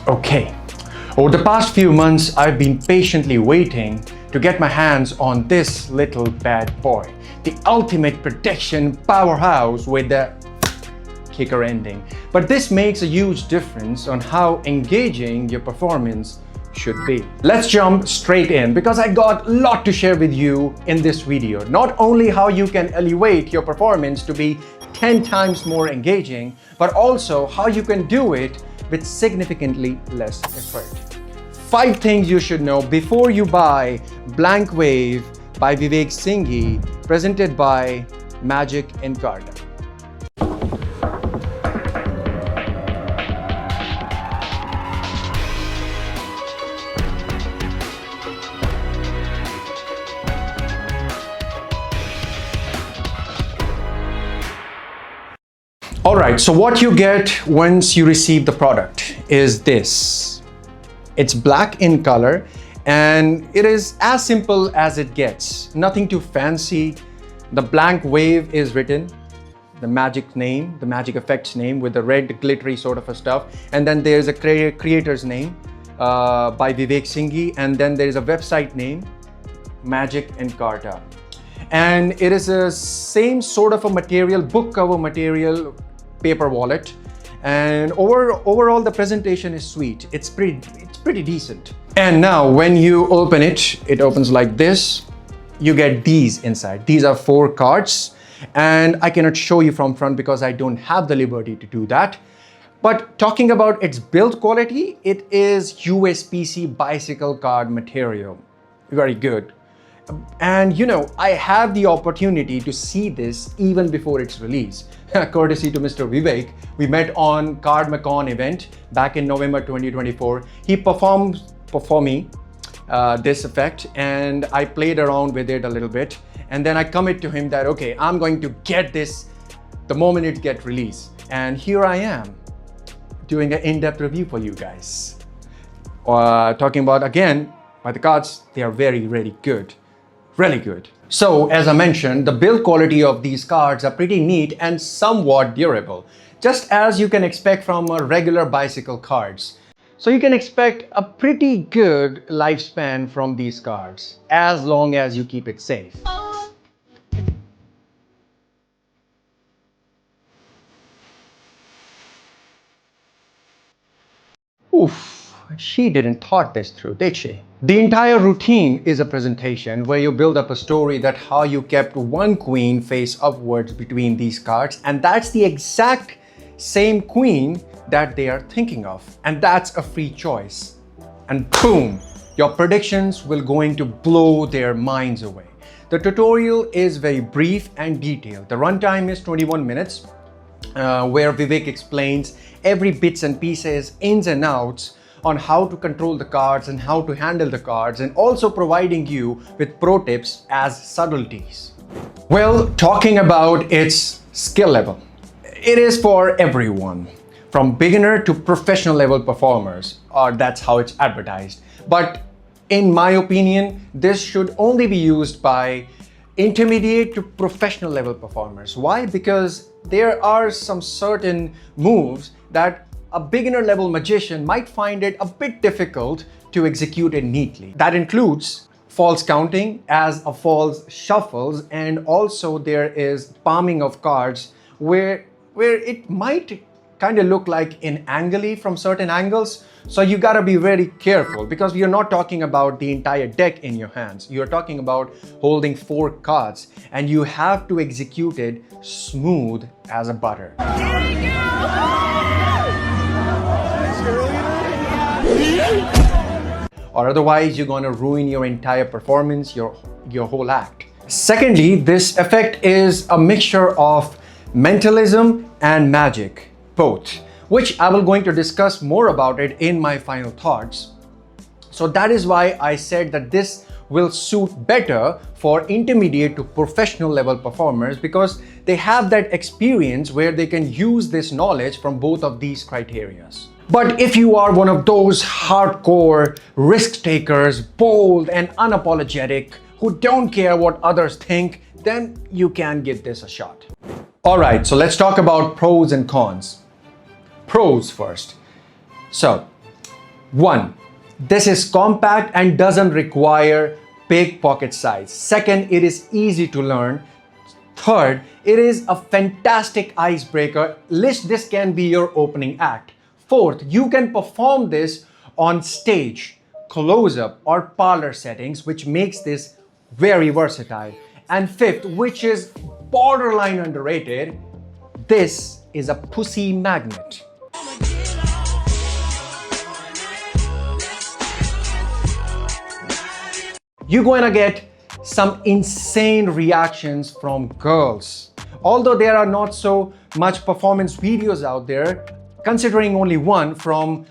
Okay, over the past few months, I've been patiently waiting to get my hands on this little bad boy, the ultimate protection powerhouse with the kicker ending. But this makes a huge difference on how engaging your performance should be. Let's jump straight in because I got a lot to share with you in this video. Not only how you can elevate your performance to be 10 times more engaging, but also how you can do it with significantly less effort. 5 things you should know before you buy Blank Wave by Vivek Singhi, presented by Magic Mentalism. Alright, so what you get once you receive the product is this. It's black in color and it is as simple as it gets. Nothing too fancy. The Blank Wave is written, the magic name, the magic effects name with the red glittery sort of a stuff. And then there's a creator's name by Vivek Singhi, and then there's a website name, Magic Mentalism. And it is a same sort of a material, book cover material, paper wallet, and overall the presentation is sweet. It's pretty decent. And now when you open it, it opens like this. You get these inside. These are 4 cards, and I cannot show you from front because I don't have the liberty to do that. But talking about its build quality, it is USPC bicycle card material. Very good. And you know, I have the opportunity to see this even before its release. Courtesy to Mr. Vivek, we met on CardMacon event back in November 2024. He performed for me this effect, and I played around with it a little bit. And then I commit to him that, okay, I'm going to get this the moment it gets released. And here I am doing an in-depth review for you guys. Talking about, again, by the cards, they are very, very good. Really good. So, as I mentioned, the build quality of these cards are pretty neat and somewhat durable, just as you can expect from a regular bicycle cards. So you can expect a pretty good lifespan from these cards, as long as you keep it safe. Oof. She didn't thought this through, did she? The entire routine is a presentation where you build up a story that how you kept one queen face upwards between these cards, and that's the exact same queen that they are thinking of, and that's a free choice. And boom, your predictions will going to blow their minds away. The tutorial is very brief and detailed. The runtime is 21 minutes, where Vivek explains every bits and pieces, ins and outs, on how to control the cards and how to handle the cards, and also providing you with pro tips as subtleties. Well, talking about its skill level, it is for everyone, from beginner to professional level performers, or that's how it's advertised. But in my opinion, this should only be used by intermediate to professional level performers. Why? Because there are some certain moves that a beginner level magician might find it a bit difficult to execute it neatly. That includes false counting as a false shuffles, and also there is palming of cards where it might kind of look like an angly from certain angles. So you gotta be very careful because you're not talking about the entire deck in your hands. You're talking about holding 4 cards, and you have to execute it smooth as a butter. Or otherwise you're going to ruin your entire performance, your whole act. Secondly, this effect is a mixture of mentalism and magic, both, which I will going to discuss more about it in my final thoughts. So that is why I said that this will suit better for intermediate to professional level performers, because they have that experience where they can use this knowledge from both of these criteria. But if you are one of those hardcore risk takers, bold and unapologetic, who don't care what others think, then you can give this a shot. Alright, so let's talk about pros and cons. Pros first. So, One, this is compact and doesn't require big pocket size. Second, it is easy to learn. Third, it is a fantastic icebreaker. This can be your opening act. Fourth, you can perform this on stage, close-up or parlor settings, which makes this very versatile. And fifth, which is borderline underrated, this is a pussy magnet. You're going to get some insane reactions from girls. Although there are not so much performance videos out there, considering only one from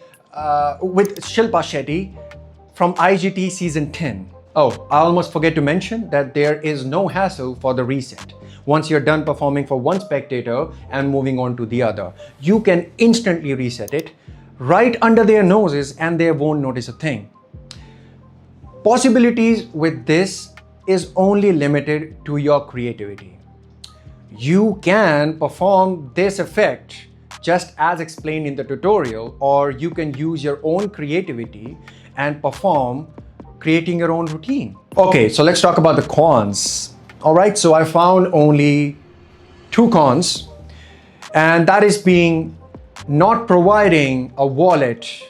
with Shilpa Shetty from IGT season 10. Oh, I almost forget to mention that there is no hassle for the reset. Once you're done performing for one spectator and moving on to the other, you can instantly reset it right under their noses and they won't notice a thing. Possibilities with this is only limited to your creativity. You can perform this effect just as explained in the tutorial, or you can use your own creativity and perform creating your own routine. Okay, so let's talk about the cons. All right, so I found only 2 cons, and that is being not providing a wallet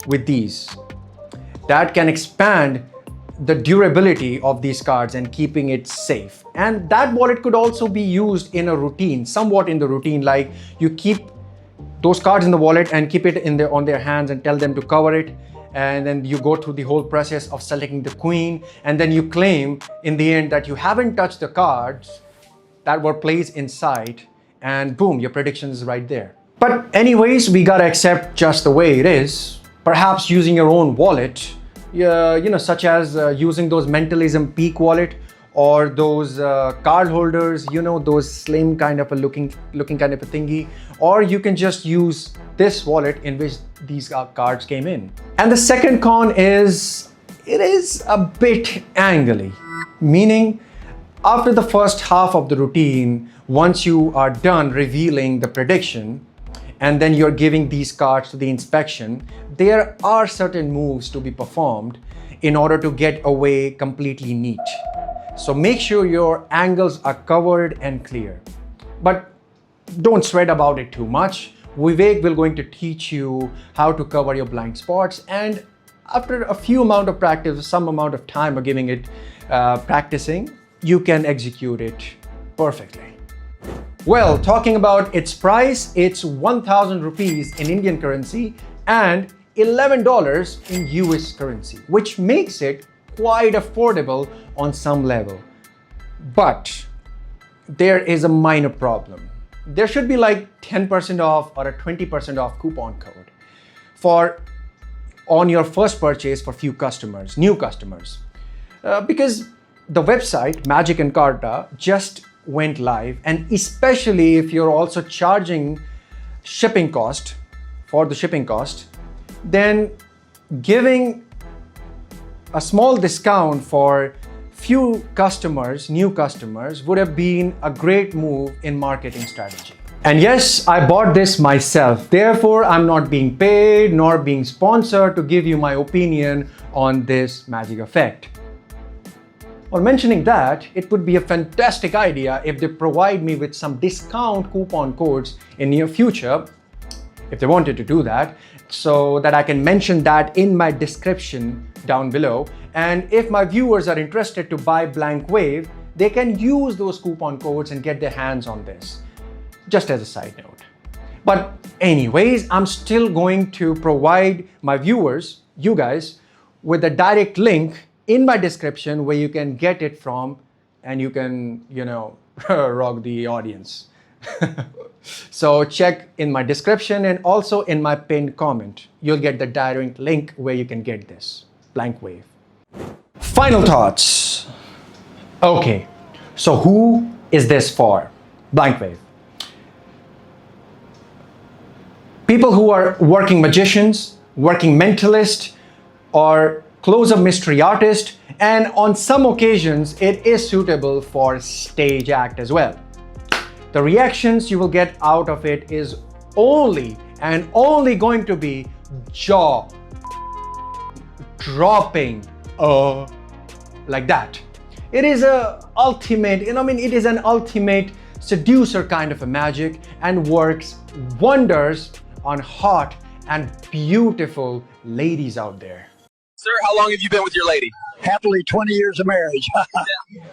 with these that can expand the durability of these cards and keeping it safe. And that wallet could also be used in a routine, somewhat in the routine, like you keep those cards in the wallet and keep it in on their hands and tell them to cover it. And then you go through the whole process of selecting the queen. And then you claim in the end that you haven't touched the cards that were placed inside, and boom, your prediction is right there. But anyways, we gotta accept just the way it is. Perhaps using your own wallet, such as using those Mentalism Peak wallet or those card holders, those slim kind of a looking kind of a thingy, or you can just use this wallet in which these cards came in. And the second con is, it is a bit angly, meaning after the first half of the routine, once you are done revealing the prediction, and then you're giving these cards to the inspection, there are certain moves to be performed in order to get away completely neat. So make sure your angles are covered and clear. But don't sweat about it too much. Vivek will going to teach you how to cover your blind spots, and after a few amount of practice, some amount of time of giving it practicing, you can execute it perfectly. Well, talking about its price, it's 1,000 rupees in Indian currency and $11 in US currency, which makes it quite affordable on some level. But there is a minor problem. There should be like 10% off or a 20% off coupon code on your first purchase for few customers, new customers. Because the website, Magic and Carta, just went live, and especially if you're also charging shipping cost for the shipping cost, then giving a small discount for few customers, new customers, would have been a great move in marketing strategy. And yes, I bought this myself. Therefore, I'm not being paid nor being sponsored to give you my opinion on this magic effect. Or mentioning that, it would be a fantastic idea if they provide me with some discount coupon codes in near future, if they wanted to do that, so that I can mention that in my description down below. And if my viewers are interested to buy Blank Wave, they can use those coupon codes and get their hands on this, just as a side note. But anyways, I'm still going to provide my viewers, you guys, with a direct link in my description where you can get it from, and you can, rock the audience. So check in my description and also in my pinned comment. You'll get the direct link where you can get this Blank Wave. Final thoughts. Okay, so who is this for? Blank Wave. People who are working magicians, working mentalist, or close-up mystery artist, and on some occasions it is suitable for stage act as well. The reactions you will get out of it is only and only going to be jaw dropping like that. It is a ultimate, it is an ultimate seducer kind of a magic and works wonders on hot and beautiful ladies out there. Sir, how long have you been with your lady? Happily 20 years of marriage.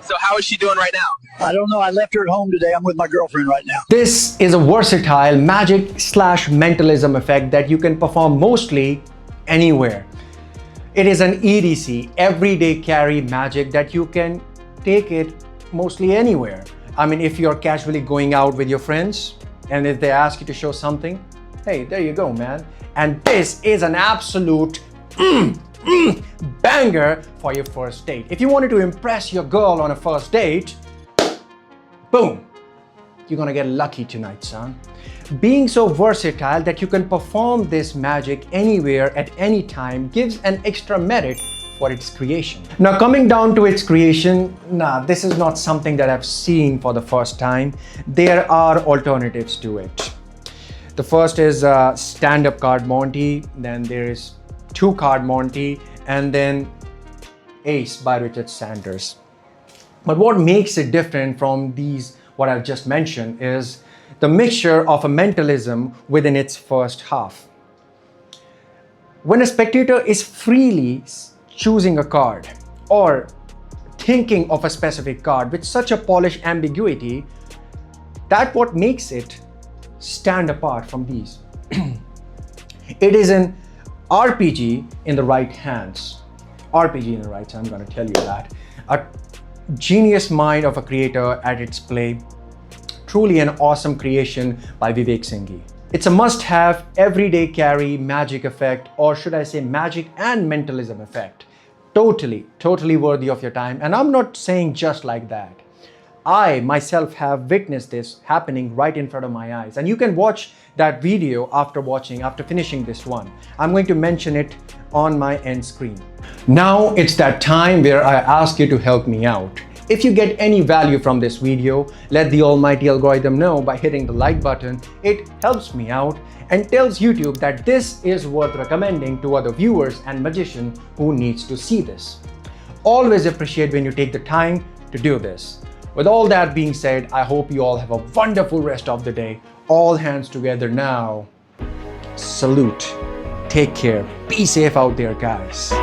So how is she doing right now? I don't know. I left her at home today. I'm with my girlfriend right now. This is a versatile magic/mentalism effect that you can perform mostly anywhere. It is an EDC, everyday carry magic that you can take it mostly anywhere. If you're casually going out with your friends and if they ask you to show something, hey, there you go, man. And this is an absolute banger for your first date. If you wanted to impress your girl on a first date, boom, you're gonna get lucky tonight, son. Being so versatile that you can perform this magic anywhere at any time gives an extra merit for its creation. Now, coming down to its creation, this is not something that I've seen for the first time. There are alternatives to it. The first is stand-up card Monty, then there is 2-card Monty, and then Ace by Richard Sanders. But what makes it different from these, what I've just mentioned, is the mixture of a mentalism within its first half. When a spectator is freely choosing a card or thinking of a specific card with such a polished ambiguity, that's what makes it stand apart from these. It is an RPG in the right hands. RPG in the right hands, I'm going to tell you that. A genius mind of a creator at its play. Truly an awesome creation by Vivek Singhi. It's a must-have everyday carry magic effect, or should I say magic and mentalism effect. Totally worthy of your time. And I'm not saying just like that. I myself have witnessed this happening right in front of my eyes. And you can watch that video after finishing this one. I'm going to mention it on my end screen. Now it's that time where I ask you to help me out. If you get any value from this video, let the almighty algorithm know by hitting the like button. It helps me out and tells YouTube that this is worth recommending to other viewers and magicians who needs to see this. Always appreciate when you take the time to do this. With all that being said, I hope you all have a wonderful rest of the day. All hands together now. Salute. Take care. Be safe out there, guys.